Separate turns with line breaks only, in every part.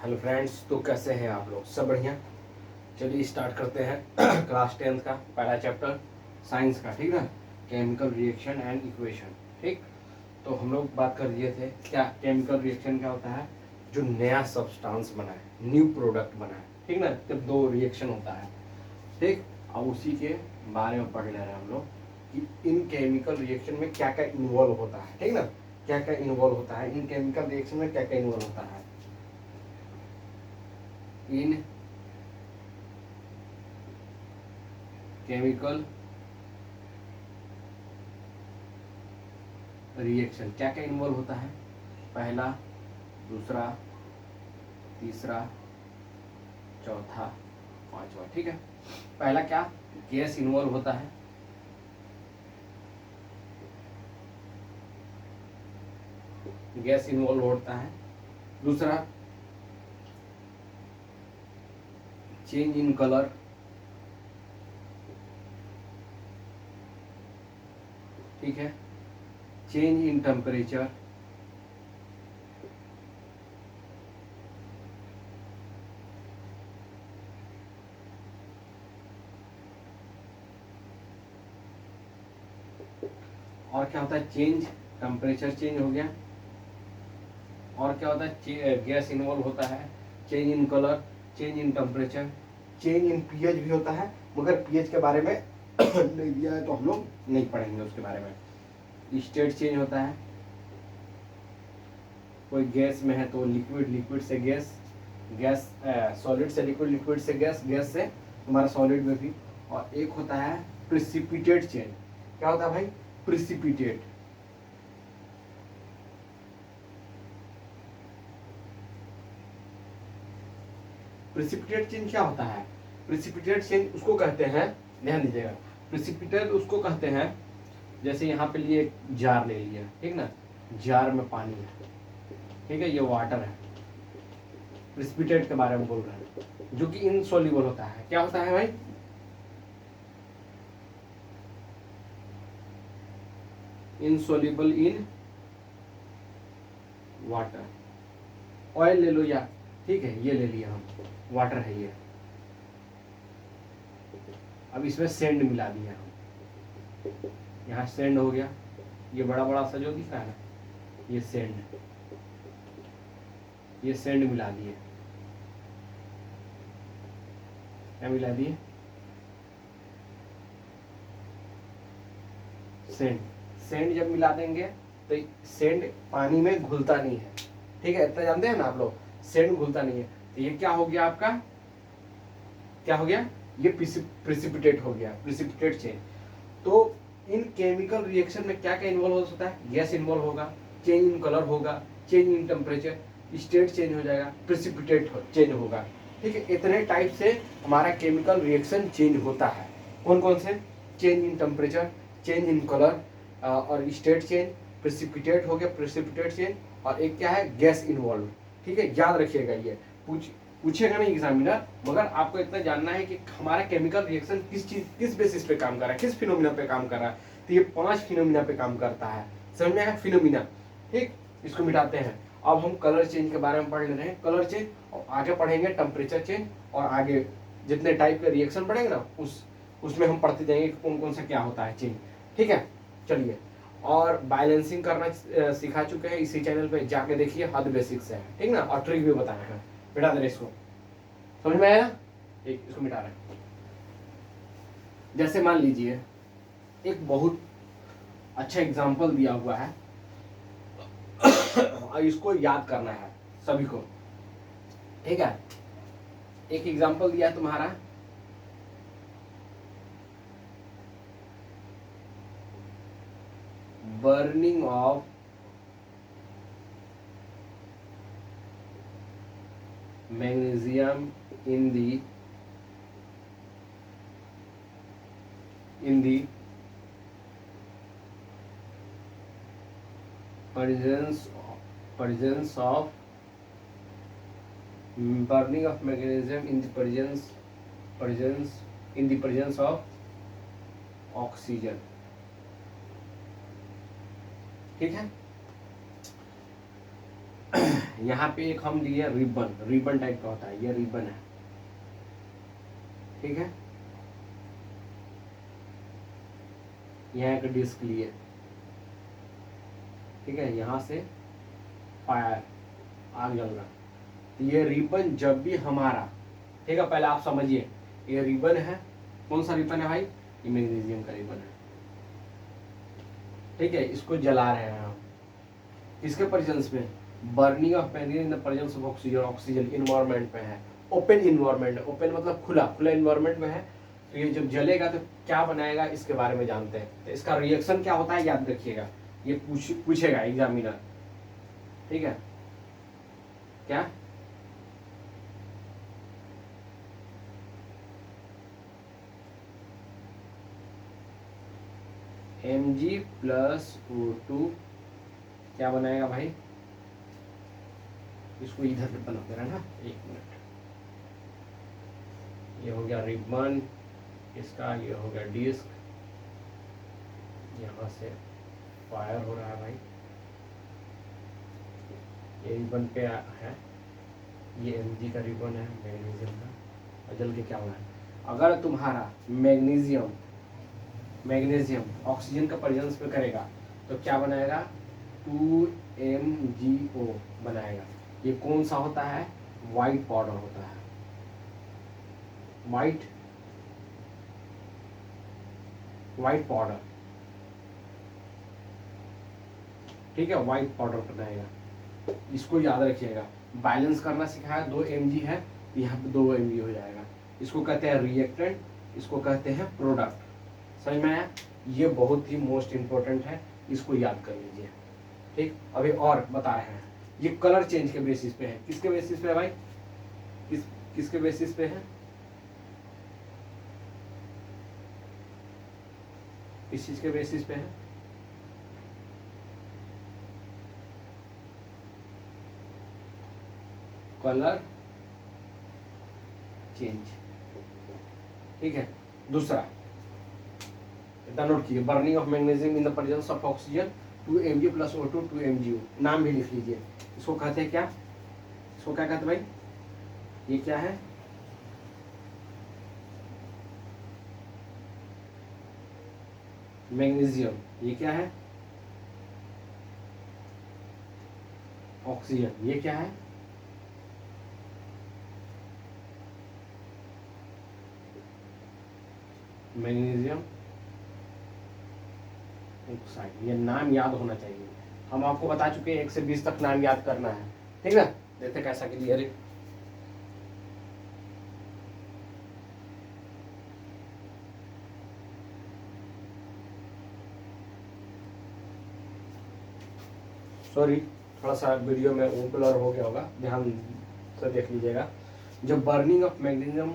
Hello friends, तो कैसे हैं आप लोग? सब बढ़िया। चलिए स्टार्ट करते हैं क्लास 10th का पहला चैप्टर साइंस का, ठीक ना। Chemical reaction and equation. ठीक, तो हम लोग बात कर रहे थे क्या केमिकल रिएक्शन क्या होता है। जो नया सब्सटेंस बना है, न्यू प्रोडक्ट बना है, ठीक ना। जब दो रिएक्शन होता है, ठीक। अब उसी के बारे में पढ़ ले रहे हैं हम लोग कि इन केमिकल रिएक्शन में क्या क्या इन्वॉल्व होता है, ठीक ना। क्या क्या इन्वॉल्व होता है इन केमिकल रिएक्शन में, क्या क्या इन्वॉल्व होता है इन केमिकल रिएक्शन। क्या क्या इन्वॉल्व होता है? पहला, दूसरा, तीसरा, चौथा, पांचवा, ठीक है। पहला क्या? गैस इन्वॉल्व होता है। गैस इन्वॉल्व होता है। दूसरा, चेंज इन कलर। ठीक है। Change in temperature. और क्या होता है? चेंज टेम्परेचर, चेंज हो गया। और क्या होता है? गैस इन्वॉल्व होता है। Change in colour, change in temperature, change in pH भी होता है, मगर पीएच के बारे में नहीं दिया है तो हम लोग नहीं पढ़ेंगे उसके बारे में। स्टेट चेंज होता है। कोई गैस में है तो लिक्विड, लिक्विड से गैस, गैस सॉलिड से लिक्विड, लिक्विड से गैस, गैस से हमारा सॉलिड में भी। और एक होता है प्रिसिपिटेट चेंज। क्या होता है भाई? प्रिसिपिटेट। प्रिसिपिटेट चेंज क्या होता है? प्रिसिपिटेट चेंज उसको कहते हैं, ध्यान दीजिएगा। प्रिसिपिटेट उसको कहते हैं, जैसे यहाँ पे लिए जार ले लिया, ठीक ना। जार में पानी है, ठीक है, ये वाटर है। प्रिसिपिटेट के बारे में बोल रहे हैं, जो कि इनसॉल्युबल होता है। क्या होता है भाई? Insoluble in water. ऑयल ले लो, या ठीक है, ये ले लिया हम, वाटर है ये। अब इसमें सेंड मिला दिया हम, यहाँ सेंड हो गया। ये बड़ा बड़ा सा जो दिख रहा है ना, ये सेंड, ये सेंड मिला दिए। क्या मिला दिए? सेंड। सेंड जब मिला देंगे तो सेंड पानी में घुलता नहीं है, ठीक है, इतना जानते हैं ना आप लोग। सेंड घुलता नहीं है, तो ये क्या हो गया आपका? क्या हो गया? ये प्रिसिपिटेट हो गया, प्रिसिपिटेट चेंज। तो इन केमिकल रिएक्शन में क्या क्या इन्वॉल्व हो सकता है? गैस इन्वॉल्व होगा, चेंज इन कलर होगा, change in temperature, state change हो जाएगा, प्रिसिपिटेट चेंज होगा, ठीक है। इतने टाइप से हमारा केमिकल रिएक्शन चेंज होता है। कौन कौन से? Change in temperature, change in colour, और स्टेट चेंज, प्रिसिपिटेट हो गया, प्रिसिपिटेट चेंज, और एक क्या है? गैस इन्वॉल्व, ठीक है। याद रखिएगा, ये पूछेगा नहीं एग्जामिनर, मगर आपको इतना जानना है कि हमारा केमिकल रिएक्शन किस चीज, किस बेसिस पे काम कर रहा है, किस फिनोमिना पे काम कर रहा है। तो ये 5 फिनोमिना पे काम करता है। समझ में आया? फिनोमिना, ठीक। इसको मिटाते हैं। अब हम कलर चेंज के बारे में पढ़ ले रहे हैं, कलर चेंज, और आगे पढ़ेंगे टेम्परेचर चेंज, और आगे जितने टाइप के रिएक्शन पढ़ेंगे ना, उसमें हम पढ़ते जाएंगे कि कौन कौन सा क्या होता है चेंज, ठीक है। चलिए, और बैलेंसिंग करना सिखा चुके हैं, इसी चैनल पे जाके देखिए, हद बेसिक्स है, ठीक ना। और ट्रिक भी बताया है। मिटा दे रहे इसको, समझ में आया? एक इसको मिटा रहे हैं। जैसे मान लीजिए एक बहुत अच्छा एग्जांपल दिया हुआ है और इसको याद करना है सभी को, ठीक है। एक एग्जांपल दिया है तुम्हारा, burning of magnesium in the presence of burning of magnesium in the presence of oxygen, ठीक है। यहाँ पे एक हम लिए रिबन, रिबन टाइप का होता है, ये रिबन है, ठीक है। यहाँ एक डिस्क लिए, ठीक है, यहाँ से फायर, आग जल रहा। तो ये रिबन जब भी हमारा, ठीक है, पहले आप समझिए, ये रिबन है, कौन सा रिबन है भाई, ये मैग्नीशियम का रिबन है, ठीक है। इसको जला रहे हैं हम, किसके प्रेजेंस में, burning of magnesium in the presence of oxygen, oxygen environment में है, ओपन इन्वायरमेंट, ओपन मतलब खुला, खुला इन्वायरमेंट में है। तो ये जब जलेगा तो क्या बनाएगा, इसके बारे में जानते हैं। तो इसका रिएक्शन क्या होता है याद रखिएगा, ये पूछेगा एग्जामिनर, ठीक है। क्या, Mg प्लस O2 क्या बनाएगा भाई, इसको इधर पे बना दे रहा है ना, एक मिनट, ये हो गया रिबन इसका, ये हो गया डिस्क, यहाँ से फायर हो रहा है भाई, ये रिबन पे है, ये Mg का रिबन है मैग्नीशियम का, और जल के क्या हो रहा है, अगर तुम्हारा मैग्नीशियम ऑक्सीजन का प्रेजेंस में करेगा तो क्या बनाएगा, 2MgO बनाएगा। ये कौन सा होता है, वाइट पाउडर होता है, वाइट पाउडर, ठीक है, वाइट पाउडर बनाएगा। इसको याद रखिएगा, बैलेंस करना सिखाया, 2 Mg है, यहाँ पे 2 Mg हो जाएगा। इसको कहते हैं रिएक्टेंट, इसको कहते हैं प्रोडक्ट, समझ में आया। ये बहुत ही मोस्ट इंपॉर्टेंट है, इसको याद कर लीजिए, ठीक। अभी और बता रहे हैं, ये कलर चेंज के बेसिस पे है, किसके बेसिस पे है भाई, किसके बेसिस पे है, किस चीज के बेसिस पे है, कलर चेंज, ठीक है। दूसरा इतना नोट कीजिए, burning of magnesium in the presence of oxygen, 2 Mg plus O2 2 MgO, नाम भी लिख लीजिए। इसको कहते हैं क्या, इसको क्या कहते हैं भाई, ये क्या है, मैग्नीशियम, ये क्या है, ऑक्सीजन, ये क्या है, मैग्नीशियम ऑक्साइड। ये नाम याद होना चाहिए, हम आपको बता चुके हैं 1 से 20 तक नाम याद करना है, ठीक है। देखते कैसा क्लियर है। सॉरी, थोड़ा सा वीडियो में वो ब्लर हो गया होगा, ध्यान से देख लीजिएगा। जब burning of magnesium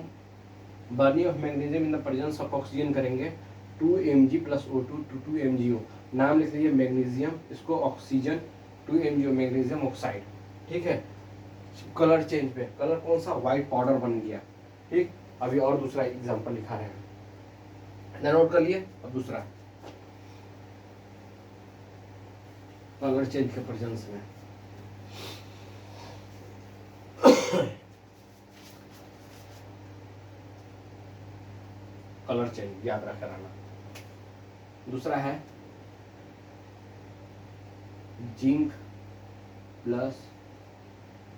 in the presence of oxygen करेंगे, 2 Mg प्लस O2 2 MgO, नाम लिख लीजिए मैग्नीशियम, इसको ऑक्सीजन, 2 MgO मैग्नीशियम ऑक्साइड, ठीक है। कलर चेंज पे, कलर कौन सा, व्हाइट पाउडर बन गया, ठीक। अभी और दूसरा एग्जांपल लिखा रहे हैं, नोट कर लिए। अब दूसरा कलर चेंज के प्रेजेंस में कलर चेंज याद रख रहना। दूसरा है जिंक प्लस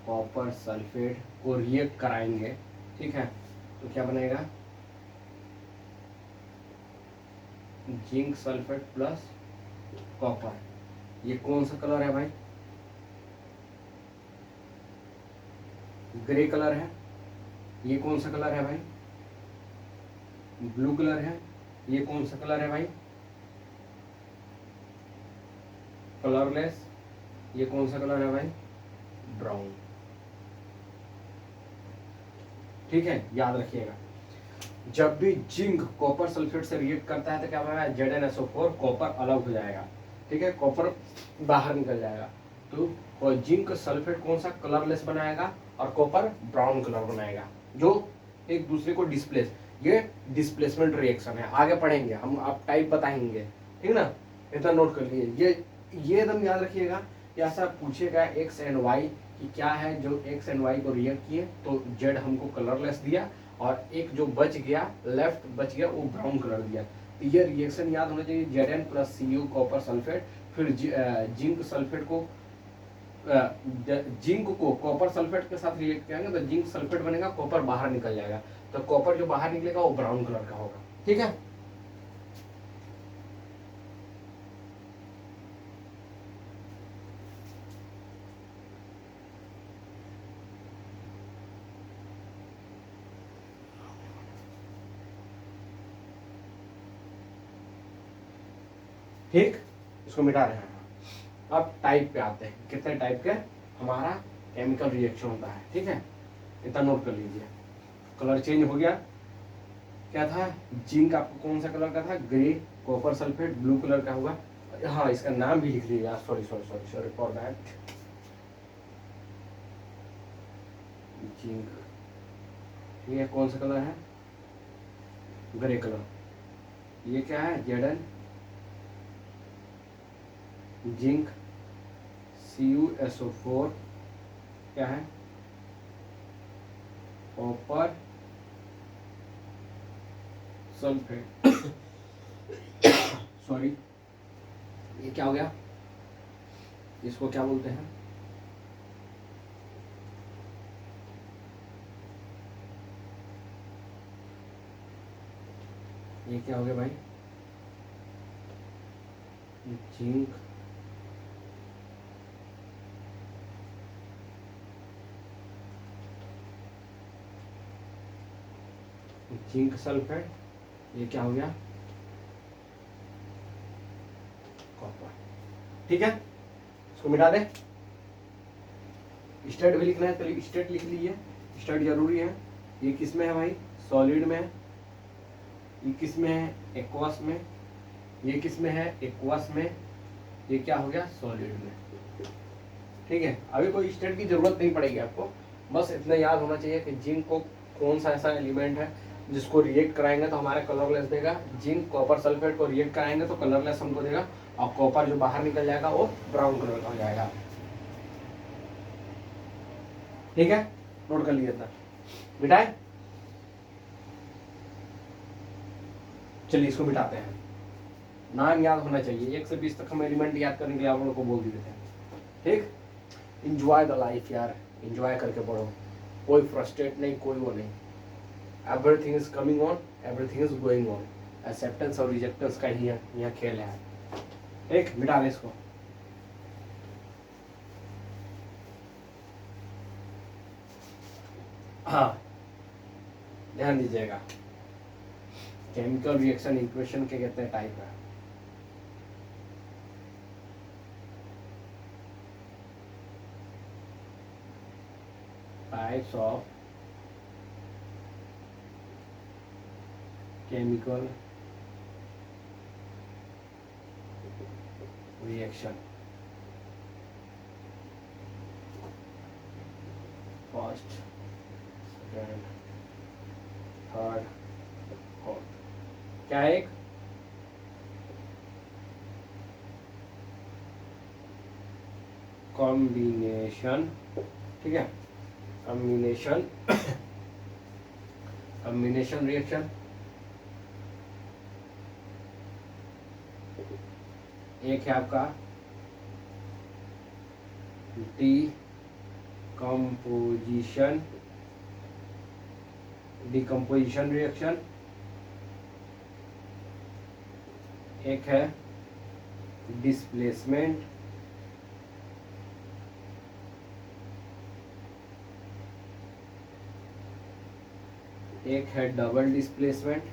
कॉपर सल्फेट को रिएक्ट कराएंगे, ठीक है, तो क्या बनेगा, जिंक सल्फेट प्लस कॉपर। ये कौन सा कलर है भाई, ग्रे कलर है। ये कौन सा कलर है भाई, ब्लू कलर है। ये कौन सा कलर है भाई, कलरलेस। ये कौन सा कलर है भाई, ब्राउन, ठीक है, याद रखिएगा। जब भी जिंक कॉपर सल्फेट से रिएक्ट करता है तो क्या होगा, ZnSO4, कॉपर अलग हो जाएगा, ठीक है, कॉपर बाहर निकल जाएगा। तो जिंक सल्फेट कौन सा, कलरलेस बनाएगा, और कॉपर ब्राउन कलर बनाएगा, जो एक दूसरे को डिस्प्लेस, ये डिस्प्लेसमेंट रिएक्शन है, आगे पढ़ेंगे हम, आप टाइप बताएंगे, ठीक ना। इतना नोट कर लिए, ये एकदम याद रखिएगा या ऐसा पूछेगा एक्स एंड वाई कि क्या है जो एक्स एंड वाई को रिएक्ट किए, तो जेड हमको कलरलेस दिया और एक जो बच गया लेफ्ट बच गया वो ब्राउन कलर दिया। तो ये रिएक्शन याद होना चाहिए, Zn plus Cu copper sulphate, फिर जिंक सल्फेट को जिंक को कॉपर सल्फेट के साथ रिएक्ट करेंगे तो जिंक सल्फेट बनेगा, कॉपर बाहर निकल जाएगा, तो कॉपर जो बाहर निकलेगा वो ब्राउन कलर का होगा। ठीक है, ठीक, इसको मिटा रहे हैं। अब टाइप पे आते हैं, कितने टाइप के हमारा केमिकल रिएक्शन होता है। ठीक है, इतना नोट कर लीजिए। कलर चेंज हो गया, क्या था, जिंक आपको कौन सा कलर का था, grey, copper sulphate blue colour का हुआ। हाँ, इसका नाम भी लिख लीजिए, sorry sorry sorry sorry for that. Zinc, ये कौन सा कलर है, ग्रे कलर। ये क्या है, Zn, जिंक, CuSO4 क्या है, कॉपर सल्फेट सॉरी, ये क्या हो गया, इसको क्या बोलते हैं, ये क्या हो गया भाई, जिंक, जिंक सल्फेट, ये क्या हो गया, कॉपर। ठीक है, इसको मिटा दे। स्टेट भी लिखना है तो स्टेट लिख लीजिए, स्टेट जरूरी है। ये किस में है भाई, सॉलिड में है। ये किस में है, एक्वस में। ये किस में है, एक्वस में। ये क्या हो गया, सॉलिड में। ठीक है, अभी कोई स्टेट की जरूरत नहीं पड़ेगी आपको, बस इतना याद होना चाहिए कि जिंक को कौन सा ऐसा एलिमेंट है जिसको रिएक्ट कराएंगे तो हमारे कलरलेस देगा। जिंक कॉपर सल्फेट को रिएक्ट कराएंगे तो कलरलेस हमको देगा, और कॉपर जो बाहर निकल जाएगा वो ब्राउन कलर का हो जाएगा। ठीक है, नोट कर लीजिए, मिटाए। चलिए इसको मिटाते हैं। नाम याद होना चाहिए, 1 से 20 तक हम एलिमेंट याद करने के लिए आप लोगों को बोल दिए थे। ठीक, इंजॉय द लाइफ यार, इंजॉय करके पढ़ो, कोई फ्रस्ट्रेट नहीं, कोई वो नहीं। Everything is coming on, everything is going on. Acceptance और रिजेक्टेंस का ही यहाँ खेल है। एक मिटा लें इसको। हाँ, ध्यान दीजिएगा, केमिकल रिएक्शन इक्वेशन के कितने टाइप है। Types of chemical reaction. First, second, third, fourth. क्या है, एक कॉम्बिनेशन। ठीक है, कॉम्बिनेशन कॉम्बिनेशन रिएक्शन। एक है आपका डिकम्पोजिशन रिएक्शन। एक है डिस्प्लेसमेंट। एक है डबल डिस्प्लेसमेंट।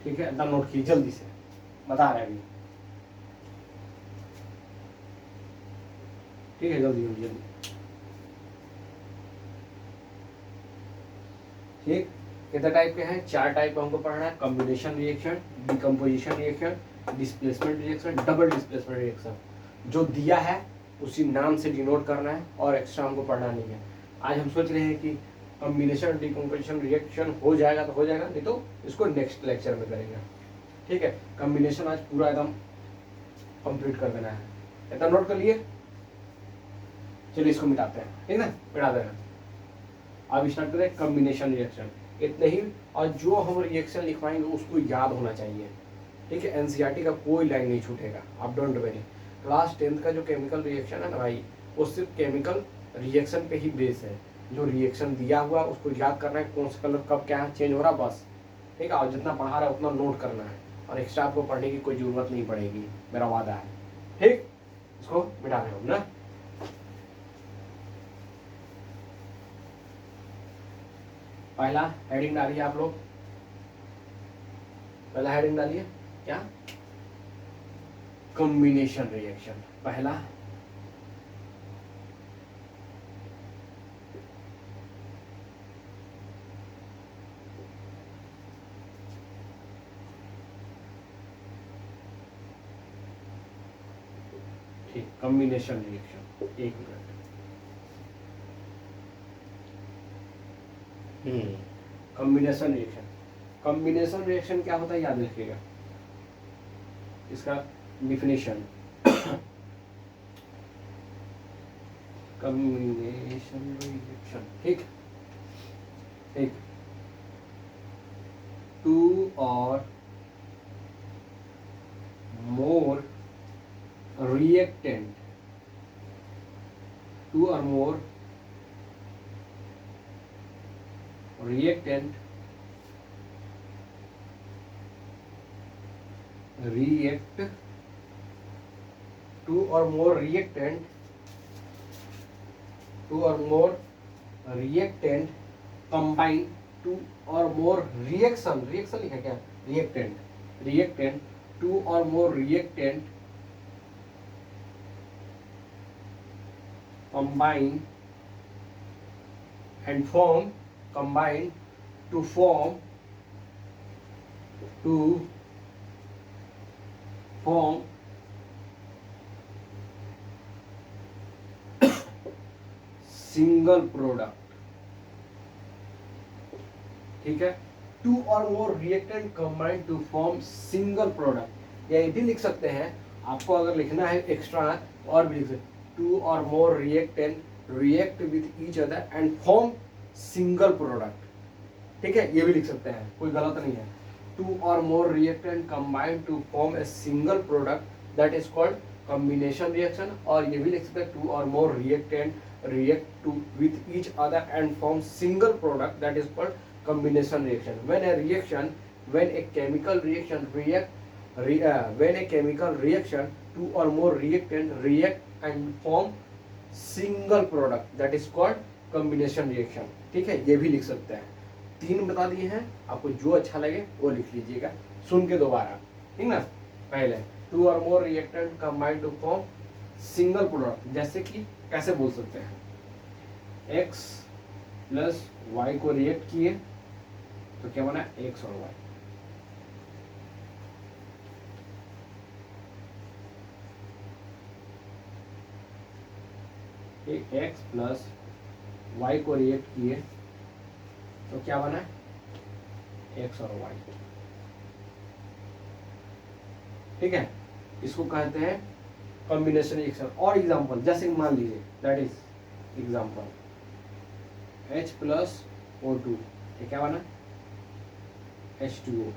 ठीक है, एकदम नोट कीजिए, जल्दी से बता रहे हैं अभी। ठीक है, जल्दी जल्दी जल्दी। ठीक, कितने टाइप के हैं, 4 टाइप का हमको पढ़ना है। Combination reaction, decomposition reaction, displacement reaction, double displacement reaction. जो दिया है उसी नाम से डिनोट करना है और एक्स्ट्रा हमको पढ़ना नहीं है। आज हम सोच रहे हैं कि कॉम्बिनेशन डिकम्पोजिशन रिएक्शन हो जाएगा तो हो जाएगा, नहीं तो इसको नेक्स्ट लेक्चर में करेंगे। ठीक है, कॉम्बिनेशन आज पूरा एकदम कंप्लीट कर देना है। इतना नोट कर लिए, चलिए इसको मिटाते हैं, ठीक ना, मिटा देना। अब स्टार्ट करें कॉम्बिनेशन रिएक्शन, इतने ही। और जो हम रिएक्शन लिखवाएंगे उसको याद होना चाहिए, ठीक है। एनसीईआरटी का कोई लाइन नहीं छूटेगा, आप डोंट वरी। क्लास 10th का जो केमिकल रिएक्शन है ना भाई, वो सिर्फ केमिकल रिएक्शन पे ही बेस है। जो रिएक्शन दिया हुआ उसको याद करना है, कौन सा कलर कब क्या चेंज हो रहा, बस, ठीक है। और जितना पढ़ा रहा है उतना नोट करना है, और एक्स्ट्रा आपको पढ़ने की कोई जरूरत नहीं पड़ेगी, मेरा वादा है, ठीक। इसको मिटा रहे हो ना। पहला हेडिंग डालिए आप लोग, पहला हेडिंग डालिए क्या, कॉम्बिनेशन रिएक्शन। पहला ठीक, कॉम्बिनेशन रिएक्शन। एक minute, combination reaction. Combination reaction क्या होता है याद रखिएगा, इसका डिफिनेशन। कॉम्बिनेशन रिएक्शन, ठीक, एक to or more reactant, two or more reactant react, two or more reactant, two or more reactant combine, two or more reaction, reaction लिखा क्या, reactant, reactant, two or more reactant combine and form, combine to form single product, ठीक है। Two or more reactant combine to form single product, या ये भी लिख सकते हैं, आपको अगर लिखना है एक्स्ट्रा और भी लिख सकते, two or more reactant react with each other and form single product, ठीक है, ये भी लिख सकते हैं, कोई गलत नहीं है। Two or more reactant combine to form a single product that is called combination reaction. और ये भी लिख सकते हैं, two or more reactant react to with each other and form single product that is called combination reaction. When a chemical reaction when a chemical reaction, two or more reactant react and form single product that is called combination reaction, ठीक है। ये भी लिख सकते हैं, तीन बता दिए हैं, आपको जो अच्छा लगे वो लिख लीजिएगा सुन के दोबारा, ठीक ना। पहले two or more reactant combine to form single product, जैसे कि कैसे बोल सकते हैं, x प्लस वाई को रिएक्ट किए तो क्या बना, x और y, x प्लस वाई को रिएक्ट किए तो क्या बना, x और y, ठीक है। इसको कहते हैं कॉम्बिनेशन रिएक्शन। और एग्जांपल जैसे मान लीजिए, that is example H plus O2, ये क्या बना, H2O,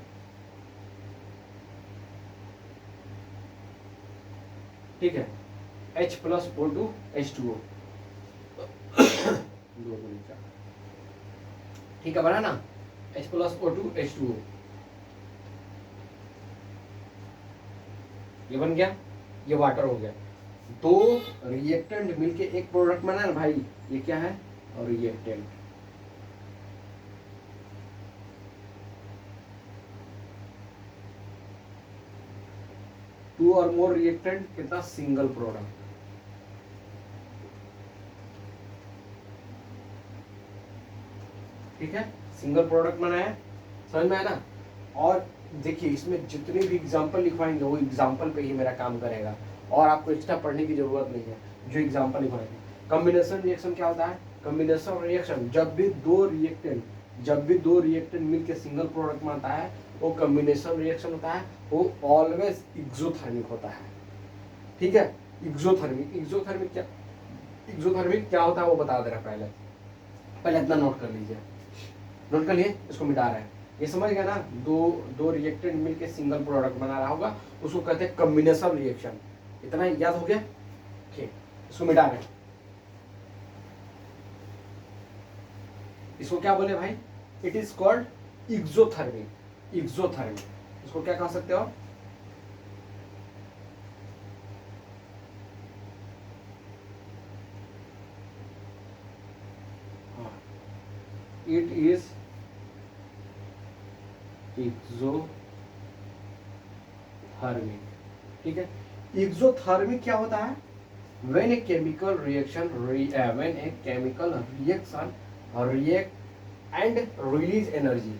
ठीक है। H प्लस O2 H2O, दो चार, ठीक है, बना ना, H प्लस O2 H2O, ये बन गया, ये वाटर हो गया। दो रिएक्टेंट मिलके एक प्रोडक्ट बना ना भाई, ये क्या है, reactant. To or more reactant कितना, सिंगल प्रोडक्ट, ठीक है, सिंगल प्रोडक्ट बनाया, समझ में आया ना। और देखिए इसमें जितने भी एग्जाम्पल लिखवाएंगे वो एग्जाम्पल पे ही मेरा काम करेगा, और आपको एक्स्ट्रा पढ़ने की जरूरत नहीं है। जो एग्जाम्पल लिखवाए थे। कम्बिनेशन रिएक्शन क्या होता है? कम्बिनेशन रिएक्शन जब भी दो रिएक्टेंट मिलकर सिंगल प्रोडक्ट में आता है वो कम्बिनेशन रिएक्शन होता है, वो ऑलवेज एक्सोथर्मिक होता है। ठीक है, एक्सोथर्मिक क्या होता है वो बता दे रहा है। पहले इतना नोट कर लीजिए, नोट कर लिए, इसको मिटा रहे हैं। ये समझ गया ना, दो रिएक्टेंट मिलके सिंगल प्रोडक्ट बना रहा होगा उसको कहते हैं कॉम्बिनेशन रिएक्शन। इतना याद हो गया? ठीक, इसको मिटा रहे हैं। इसको क्या बोले भाई? It is called exothermic. इसको क्या कह सकते हो? It is exothermic. ठीक है, एक्सोथर्मिक क्या होता है? when a chemical reaction react and release energy,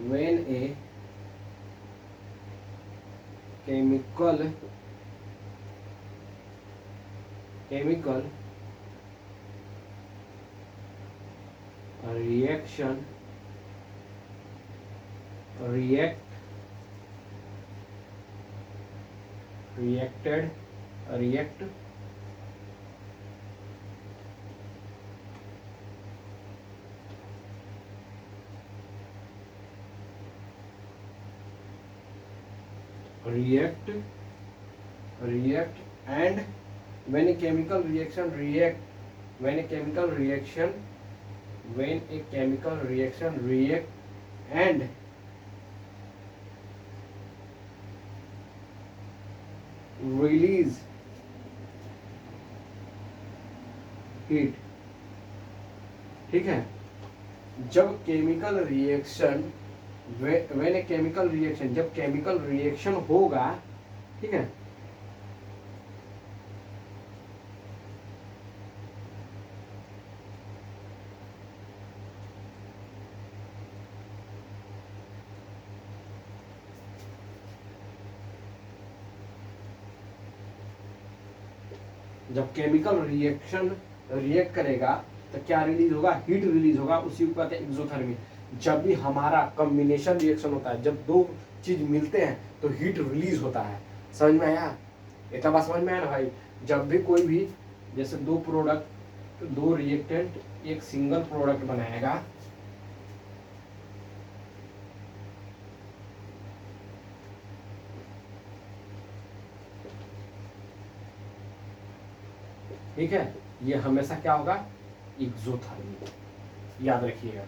when a chemical reaction react and when a chemical reaction react and release heat। ठीक है, जब केमिकल रिएक्शन जब केमिकल रिएक्शन होगा, ठीक है, जब केमिकल रिएक्शन रिएक्ट करेगा तो क्या रिलीज होगा? हीट रिलीज होगा, उसी को कहते हैं एक्सोथर्मी। जब भी हमारा कॉम्बिनेशन रिएक्शन होता है, जब दो चीज मिलते हैं तो हीट रिलीज होता है। समझ में आया? इतना बात समझ में आया ना भाई? जब भी कोई भी जैसे दो रिएक्टेंट एक सिंगल प्रोडक्ट बनाएगा, ठीक है, ये हमेशा क्या होगा? एक्सोथर्मिक। याद रखिएगा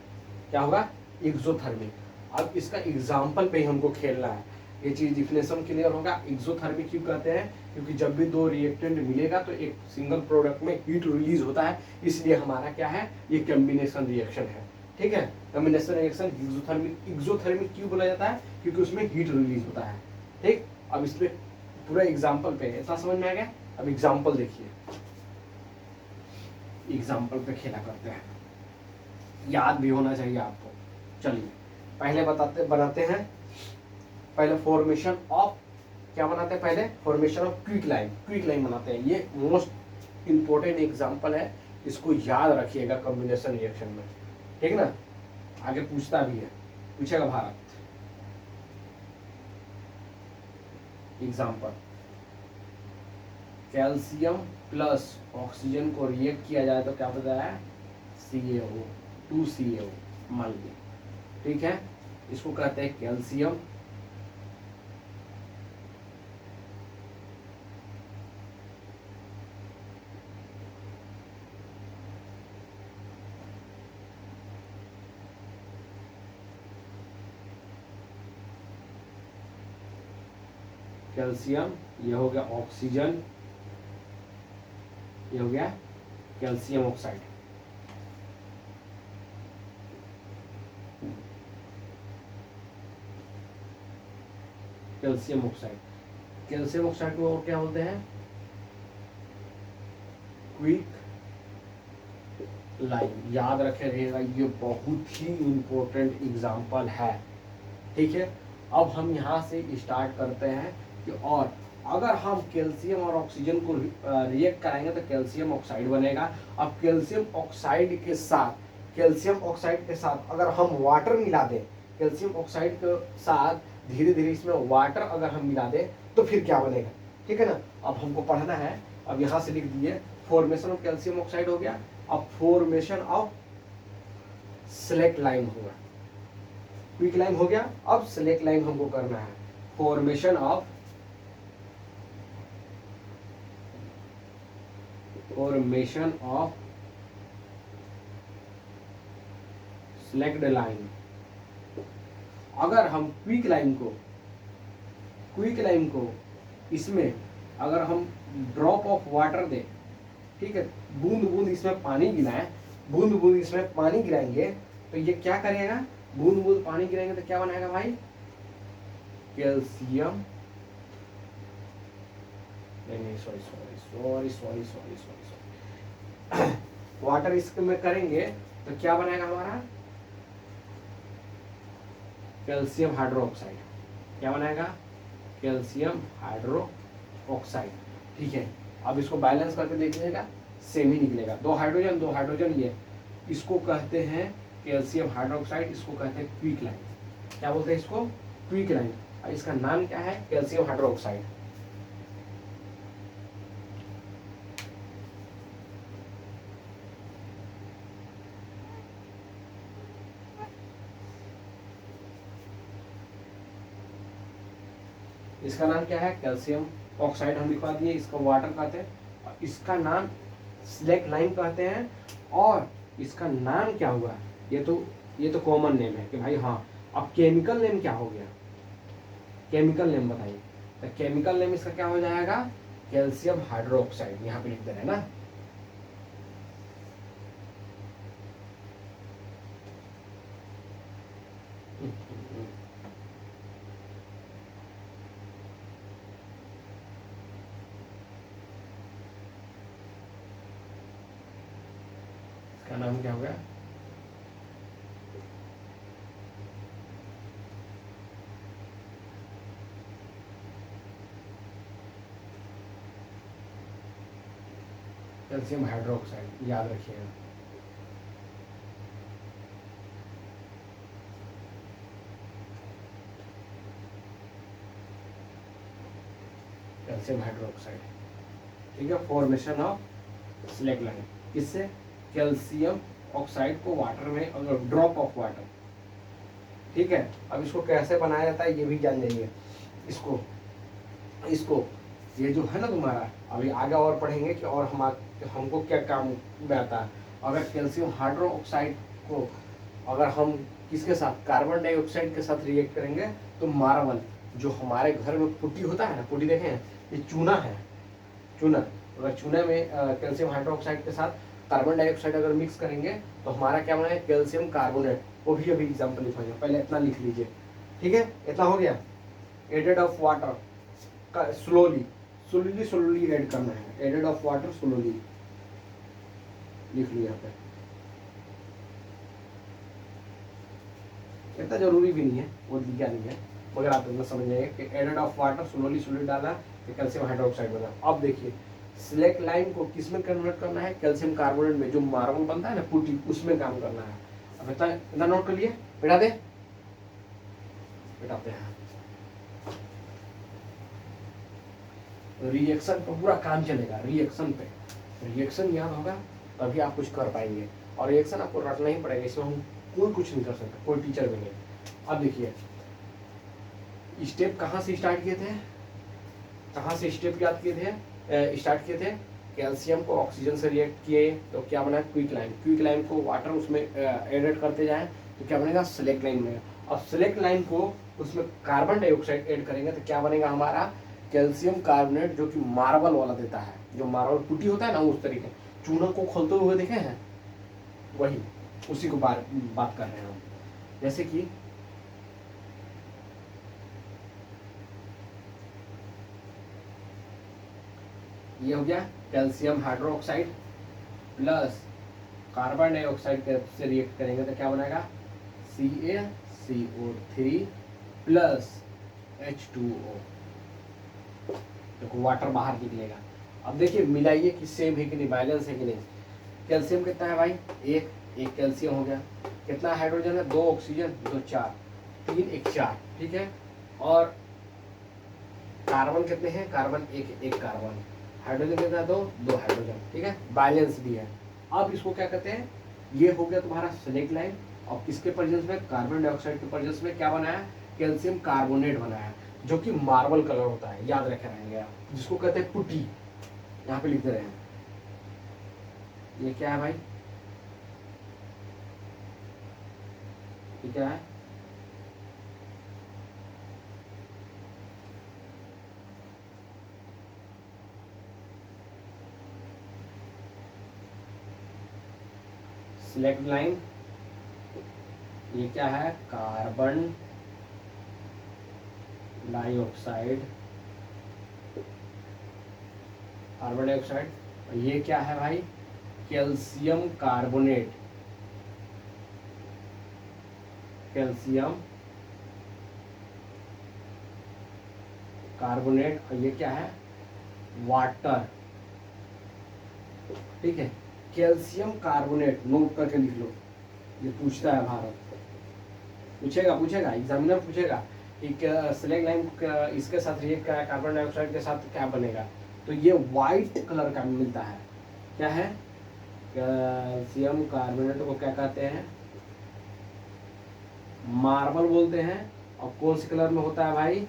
क्या होगा? एक्सोथर्मिक। अब इसका एग्जाम्पल पे ही हमको खेलना है, ये चीज डिफिनेशन क्लियर होगा। एक्सोथर्मिक क्यों कहते हैं? क्योंकि जब भी दो रिएक्टेंट मिलेगा तो एक सिंगल प्रोडक्ट में हीट रिलीज होता है, इसलिए हमारा क्या है? ये कॉम्बिनेशन रिएक्शन है। ठीक है, कॉम्बिनेशन रिएक्शन एक्सोथर्मिक क्यों बोला जाता है? क्योंकि उसमें हीट रिलीज होता है। ठीक, अब इसमें पूरा एग्जाम्पल पे इतना समझ में आ गया? अब एग्जाम्पल देखिए, एग्जाम्पल पे खेला करते हैं, याद भी होना चाहिए आपको। चलिए पहले बनाते हैं पहले फॉर्मेशन ऑफ, क्या बनाते हैं? पहले फॉर्मेशन ऑफ क्विक लाइन बनाते हैं। ये मोस्ट इंपॉर्टेंट एग्जांपल है, इसको याद रखिएगा कॉम्बिनेशन रिएक्शन में। ठीक ना, आगे पूछता भी है, पूछेगा Bharat. Example, calcium plus oxygen को रिएक्ट किया जाए तो क्या बताया है? CaO 2CaO मान लीजिए। ठीक है, इसको कहते हैं कैल्शियम ये हो गया ऑक्सीजन, ये हो गया कैल्शियम ऑक्साइड। कैल्शियम ऑक्साइड को और क्या बोलते हैं? Quick line. याद रखे रहिएगा, ये बहुत ही इंपॉर्टेंट एग्जांपल है। ठीक है, अब हम यहां से स्टार्ट करते हैं कि और अगर हम कैल्शियम और ऑक्सीजन को रिएक्ट कराएंगे तो कैल्शियम ऑक्साइड बनेगा। अब कैल्शियम ऑक्साइड के साथ अगर हम वाटर मिला दें, कैल्शियम ऑक्साइड के साथ धीरे धीरे इसमें वाटर अगर हम मिला दें तो फिर क्या बनेगा, ठीक है ना। अब हमको पढ़ना है, अब यहाँ से लिख दिए फॉर्मेशन ऑफ कैल्शियम ऑक्साइड हो गया, अब फॉर्मेशन ऑफ सिलेक्ट लाइम होगा, क्विक लाइम हो गया, अब सिलेक्ट लाइम हमको करना है। Formation of slaked lime. अगर हम क्विक लाइम को इसमें अगर हम ड्रॉप ऑफ वाटर दें, ठीक है, बूंद बूंद इसमें पानी गिराएं, बूंद बूंद इसमें पानी गिराएंगे तो ये क्या करेगा, बूंद बूंद पानी गिराएंगे तो क्या बनाएगा भाई, कैल्शियम, नहीं सॉरी वाटर इसमें करेंगे तो क्या बनाएगा हमारा, कैल्शियम हाइड्रोक्साइड। क्या बनाएगा, कैल्शियम हाइड्रोक्साइड। ठीक है, अब इसको बैलेंस करके देखिएगा, सेम ही निकलेगा, दो हाइड्रोजन ये, इसको कहते हैं कैल्शियम हाइड्रोक्साइड, इसको कहते हैं क्विक लाइन। क्या बोलते हैं इसको, क्विक लाइन। इसका नाम क्या है, कैल्शियम हाइड्रोक्साइड। इसका नाम क्या है, कैल्शियम ऑक्साइड हम लिखवा दिए, इसका वाटर कहते हैं, इसका नाम सिलेक्ट लाइम कहते हैं, और इसका नाम क्या हुआ, ये तो कॉमन नेम है कि भाई हाँ। अब केमिकल नेम क्या हो गया, केमिकल नेम बताइए, तो केमिकल नेम इसका क्या हो जाएगा, कैल्शियम हाइड्रोक्साइड, यहाँ पे लिख दे रहे हैं ना। इसका नाम क्या हो गया, कैल्शियम हाइड्रोक्साइड, याद रखिएगा। कैल्शियम हाइड्रोक्साइड, ठीक है, फॉर्मेशन ऑफ सिलेक्ट लाइन, किससे, कैल्शियम ऑक्साइड को वाटर में, अगर ड्रॉप ऑफ वाटर, ठीक है। अब इसको कैसे बनाया जाता है ये भी जान जाइए, इसको ये जो है ना तुम्हारा, अभी आगे और पढ़ेंगे कि और हमको क्या काम में आता है। अगर कैल्शियम हाइड्रोक्साइड को अगर हम किसके साथ, कार्बन डाइऑक्साइड के साथ रिएक्ट करेंगे तो मार्बल, जो हमारे घर में पुट्टी होता है ना, पुट्टी देखें, ये चूना है, चूना, अगर चूना में कैल्शियम हाइड्रोक्साइड के साथ कार्बन डाइऑक्साइड अगर मिक्स करेंगे तो हमारा क्या बना है, कैल्शियम कार्बोनेट। वो भी अभी एग्जाम्पल लिखवाएंगे, पहले इतना लिख लीजिए, ठीक है, इतना हो गया। एडेड ऑफ वाटर का स्लोली ऐड करना है, एडेड ऑफ वाटर स्लोली लिख लो यहाँ पे, इतना जरूरी भी नहीं है, वो लिखा नहीं है, मगर आप इतना समझ जाएंगे कि एडेड ऑफ वाटर स्लोली डाला तो कैल्शियम हाइड्रोक्साइड बना। अब देखिए सिलेक्ट लाइम को किस में कन्वर्ट करना है, कैल्शियम कार्बोनेट में, जो मार्बल बनता है ना पुट्टी, उसमें काम करना है। अब इतना नोट कर लिए, बैठाते हैं। रिएक्शन पर पूरा काम चलेगा, रिएक्शन याद होगा तभी आप कुछ कर पाएंगे, और रिएक्शन आपको रटना ही पड़ेगा, इसमें हम कोई कुछ नहीं कर सकता, कोई टीचर भी नहीं। अब देखिए स्टेप कहाँ से स्टार्ट किए थे, स्टार्ट किए थे, कैल्शियम को ऑक्सीजन से रिएक्ट किए तो क्या बना, क्विक लाइम को वाटर उसमें एडेड करते जाएं तो क्या बनेगा, सिलेक्ट लाइम बनेगा। अब सिलेक्ट लाइम को उसमें कार्बन डाइऑक्साइड ऐड करेंगे तो क्या बनेगा हमारा, कैल्शियम कार्बोनेट, जो कि मार्बल वाला देता है, जो मार्बल पुट्टी होता है ना, उस तरीके चूना को खोलते हुए देखे हैं, वही उसी को बात कर रहे हैं हम। जैसे कि ये हो गया calcium hydroxide plus carbon dioxide से रिएक्ट करेंगे तो क्या बनाएगा, CaCO3 प्लस H2O। देखो वाटर बाहर निकलेगा। अब देखिए मिलाइए कि सेम है कि नहीं, बैलेंस है कि नहीं। कैल्शियम कितना है भाई, एक कैल्शियम हो गया, कितना हाइड्रोजन है, 2 ऑक्सीजन, 2 4, 3 1 4, ठीक है। और कार्बन कितने हैं, कार्बन एक कार्बन, हाइड्रोजन कितना है, 2 हाइड्रोजन, ठीक है, बैलेंस भी है। अब इसको क्या कहते हैं, ये हो गया तुम्हारा स्लेक लाइन। और किसके प्रेजेंस में, कार्बन डाइऑक्साइड के प्रेजेंस में क्या बनाया, कैल्शियम कार्बोनेट बनाया, जो कि मार्बल कलर होता है, याद रखे रहेंगे आप, जिसको कहते हैं पुटी, यहाँ पे लिखते रहे। ये क्या है भाई, ये क्या है, सिलेक्ट लाइन। ये क्या है, कार्बन डाइऑक्साइड, कार्बन डाइऑक्साइड। और ये क्या है भाई, कैल्शियम कार्बोनेट, कैल्शियम कार्बोनेट। और ये क्या है, वाटर, ठीक है। कैल्शियम कार्बोनेट, नोट करके लिख लो, ये पूछता है भारत, पूछेगा एग्जामिनर पूछेगा कि सिलेक्ट लाइन इसके साथ ये कार्बन डाइऑक्साइड के साथ क्या बनेगा। तो ये वाइट कलर का मिलता है, क्या है, कैल्शियम कार्बोनेट को क्या कहते हैं, मार्बल बोलते हैं। और कौन से कलर में होता है भाई,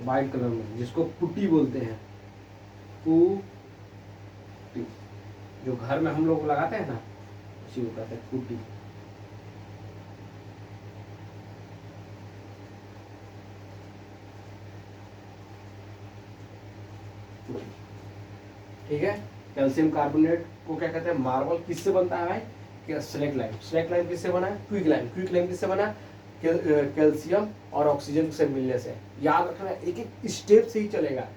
वाइट कलर में, जिसको पुट्टी बोलते हैं, पुट्टी, जो घर में हम लोग लगाते हैं ना, उसी को कहते हैं पुट्टी। ठीक है, कैल्शियम कार्बोनेट को क्या कहते हैं, मार्बल। किससे बनता है भाई, क्या, स्लेक लाइन। स्लेक लाइन किससे बना है, क्विक लाइन। क्विक लाइन किससे बना, कैल्शियम और ऑक्सीजन से मिलने से। याद रखना, एक एक स्टेप से ही चलेगा,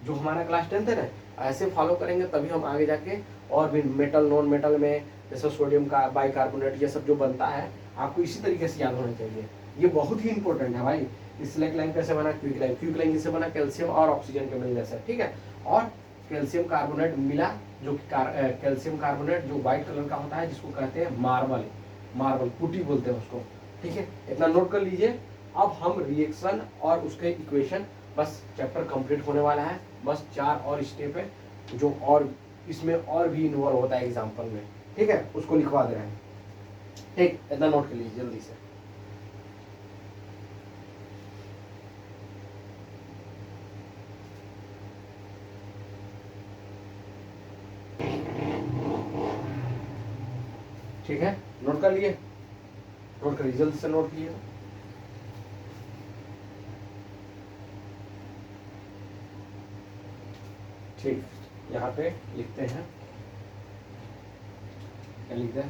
जो हमारा क्लास 10 है ना, ऐसे फॉलो करेंगे तभी हम आगे जाके और भी मेटल नॉन मेटल में, जैसे सोडियम का बाइकार्बोनेट, ये सब जो बनता है आपको इसी तरीके से याद होना चाहिए। ये बहुत ही इंपॉर्टेंट है भाई। स्लेक लाइन कैसे बना, क्विक लाइन। क्विक लाइन किससे बना, कैल्शियम और ऑक्सीजन के मिलने से, ठीक है। और कैल्शियम कार्बोनेट मिला, जो कि कैल्शियम कार्बोनेट जो व्हाइट कलर का होता है, जिसको कहते हैं मार्बल, मार्बल पुटी बोलते हैं उसको, ठीक है। इतना नोट कर लीजिए। अब हम रिएक्शन और उसके इक्वेशन, बस चैप्टर कंप्लीट होने वाला है, बस 4 और स्टेप है जो और इसमें और भी इन्वॉल्व होता है एग्जाम्पल में, ठीक है, उसको लिखवा दे रहे हैं, ठीक। इतना नोट कर लीजिए जल्दी से। ठीक है, नोट कर लिए, नोट करिए जल्दी से, नोट कीजिए। ठीक, यहाँ पे लिखते हैं, क्या लिखते हैं,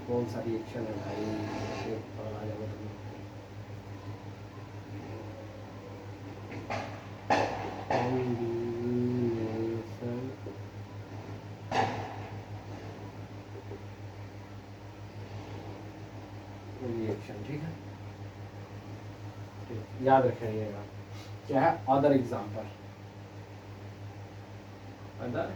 कौन सा रिएक्शन है भाई, आ जाएगा तुम्हें। रिएक्शन, ठीक है, याद रखिएगा। क्या है, other example, other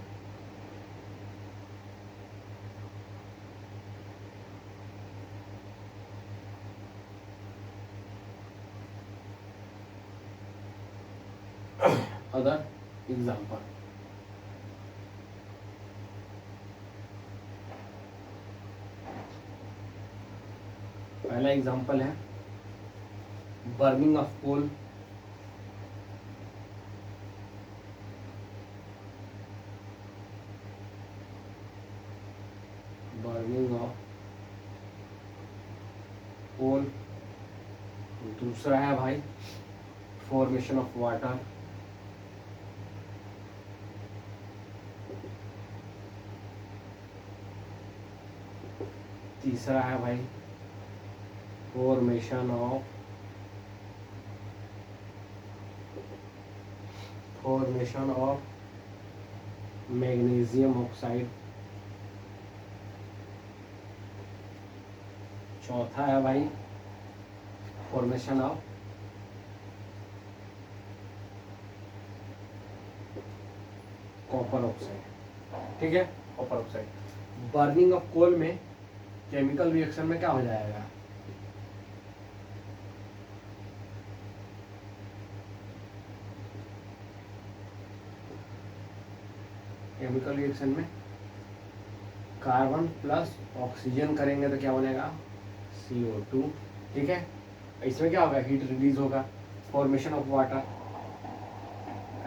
other example. पहला एग्जाम्पल है burning of coal, burning of coal. दूसरा है भाई फॉर्मेशन ऑफ वाटर, तीसरा है भाई फॉर्मेशन ऑफ मैग्नीशियम ऑक्साइड। चौथा है भाई फॉर्मेशन ऑफ कॉपर ऑक्साइड। ठीक है, copper oxide. Burning of coal में केमिकल रिएक्शन में क्या हो जाएगा, केमिकल रिएक्शन में कार्बन प्लस ऑक्सीजन करेंगे तो क्या बनेगा, CO2। ठीक है, इसमें क्या होगा, हीट रिलीज होगा, formation of water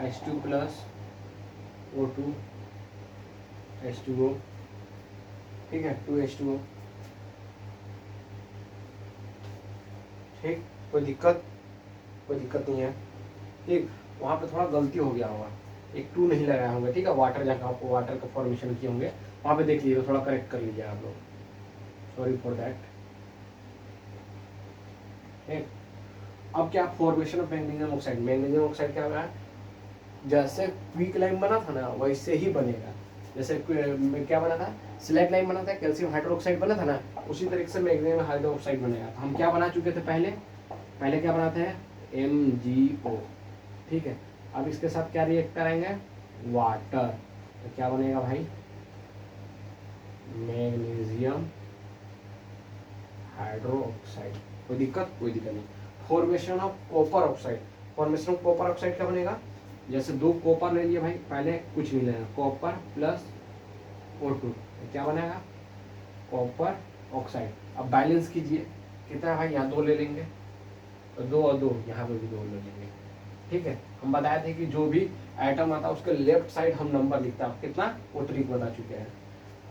H2 plus O2 H2O। ठीक है, 2H2O। ठीक, कोई दिक्कत नहीं है। ठीक, वहाँ पे थोड़ा गलती हो गया होगा, एक 2 नहीं लगाए होंगे। ठीक है, वाटर जहाँ आप वाटर का फॉर्मेशन किए होंगे वहाँ पे देख लीजिए, थोड़ा करेक्ट कर लीजिए आप लोग, सॉरी फॉर दैट। ठीक, अब क्या formation of magnesium oxide, magnesium oxide क्या होगा, जैसे क्विक लाइम बना था ना वैसे ही बनेगा। जैसे क्या बना था, स्लैग लाइम बना था, कैल्शियम हाइड्रोक्साइड बना था ना, उसी तरीके से मैग्नीशियम हाइड्रोक्साइड बनेगा। तो हम क्या बना चुके थे पहले क्या बनाते हैं, MgO। ठीक है, अब इसके साथ क्या रिएक्ट करेंगे, वाटर, तो क्या बनेगा भाई, मैग्नीशियम हाइड्रोक्साइड। कोई दिक्कत नहीं। Formation of copper oxide, formation of copper oxide क्या बनेगा, जैसे 2 कॉपर ले लिए भाई, पहले कुछ नहीं लेना, कॉपर प्लस O2 तो क्या बनेगा, कॉपर ऑक्साइड। अब बैलेंस कीजिए, कितना भाई, यहाँ 2 ले लेंगे तो 2 और 2, यहाँ पे भी 2 ले लेंगे। ठीक है, हम बताए थे कि जो भी आइटम आता है उसके लेफ्ट साइड हम नंबर लिखता है, कितना वो ट्रिक बता चुके हैं।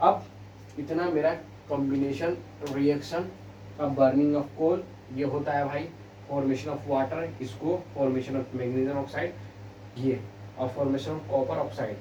अब इतना मेरा कॉम्बिनेशन रिएक्शन का बर्निंग ऑफ कोल ये होता है भाई, फॉर्मेशन ऑफ वाटर, इसको फॉर्मेशन ऑफ मैग्नीशियम ऑक्साइड ये, और फॉर्मेशन ऑफ कॉपर ऑक्साइड।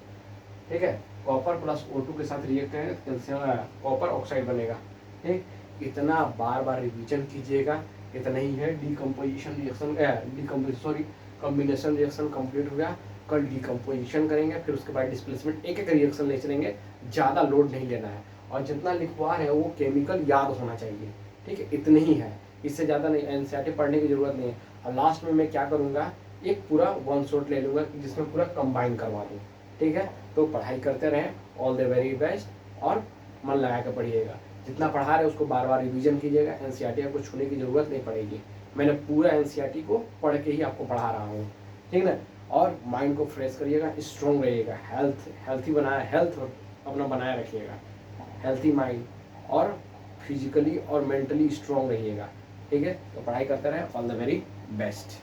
ठीक है, कॉपर प्लस O2 के साथ रिएक्ट करेंगे कैल्शियम कॉपर ऑक्साइड बनेगा। ठीक, इतना बार बार रिवीजन कीजिएगा, इतना ही है। Decomposition reaction combination reaction complete हो गया। कल डिकम्पोजिशन करेंगे, फिर उसके बाद डिस्प्लेसमेंट, एक रिएक्शन ले चलेंगे, ज़्यादा लोड नहीं लेना है, और जितना लिखवा है वो केमिकल याद होना चाहिए। ठीक है, इतने ही है, इससे ज़्यादा नहीं, NCERT पढ़ने की ज़रूरत नहीं है। और लास्ट में मैं क्या करूँगा, एक पूरा 1 शॉट ले लूँगा जिसमें पूरा कंबाइन करवा दूँ। ठीक है, तो पढ़ाई करते रहें, ऑल द वेरी बेस्ट, और मन लगा कर पढ़िएगा। जितना पढ़ा रहे उसको बार बार रिवीजन कीजिएगा, NCERT आपको छूने की ज़रूरत नहीं पड़ेगी। मैंने पूरा NCERT को पढ़ के ही आपको पढ़ा रहा हूँ। ठीक ना, और माइंड को फ्रेश करिएगा, स्ट्रॉन्ग रहिएगा, हेल्थ अपना बनाए रखिएगा, हेल्थी माइंड, और फिजिकली और मेंटली स्ट्रॉन्ग रहिएगा। ठीक है, तो पढ़ाई करते रहें, ऑल द वेरी बेस्ट।